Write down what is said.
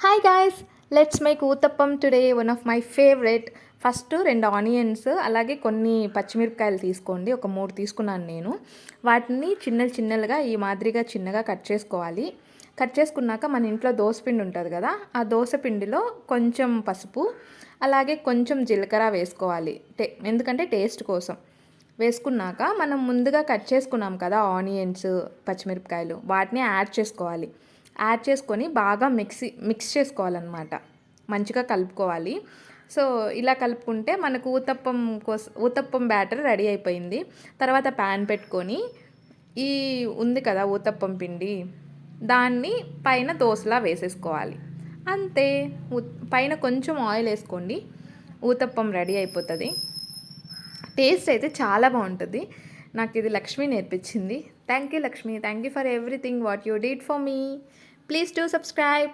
Hi guys, let's make uttapam today. One of my favourite. First 2 onions అలాగే కొన్ని పచ్చిమిరపకాయలు తీసుకోండి. ఒక 3 తీసుకున్నాను నేను. వాటిని చిన్నలుగా ఈ మాదిరిగా చిన్నగా కట్ చేసుకోవాలి. కట్ చేసుకున్నాక మన ఇంట్లో దోసపిండి ఉంటుంది కదా, ఆ దోసపిండిలో కొంచెం పసుపు అలాగే కొంచెం జీలకర్ర వేసుకోవాలి. ఎందుకంటే టేస్ట్ కోసం. వేసుకున్నాక మనం ముందుగా కట్ చేసుకున్నాం కదా ఆనియన్స్, పచ్చిమిరపకాయలు, వాటిని యాడ్ చేసుకోవాలి. యాడ్ చేసుకొని బాగా మిక్స్ చేసుకోవాలన్నమాట. మంచిగా కలుపుకోవాలి. సో ఇలా కలుపుకుంటే మనకు ఊతప్పం బ్యాటర్ రెడీ అయిపోయింది. తర్వాత ప్యాన్ పెట్టుకొని ఈ ఉంది కదా ఊతప్పం పిండి, దాన్ని పైన దోసలా వేసేసుకోవాలి. అంతే. పైన కొంచెం ఆయిల్ వేసుకోండి, ఊతప్పం రెడీ అయిపోతుంది. టేస్ట్ అయితే చాలా బాగుంటుంది. నాకు ఇది లక్ష్మి నేర్పించింది. Thank you Lakshmi. Thank you for everything what you did for me. Please do subscribe.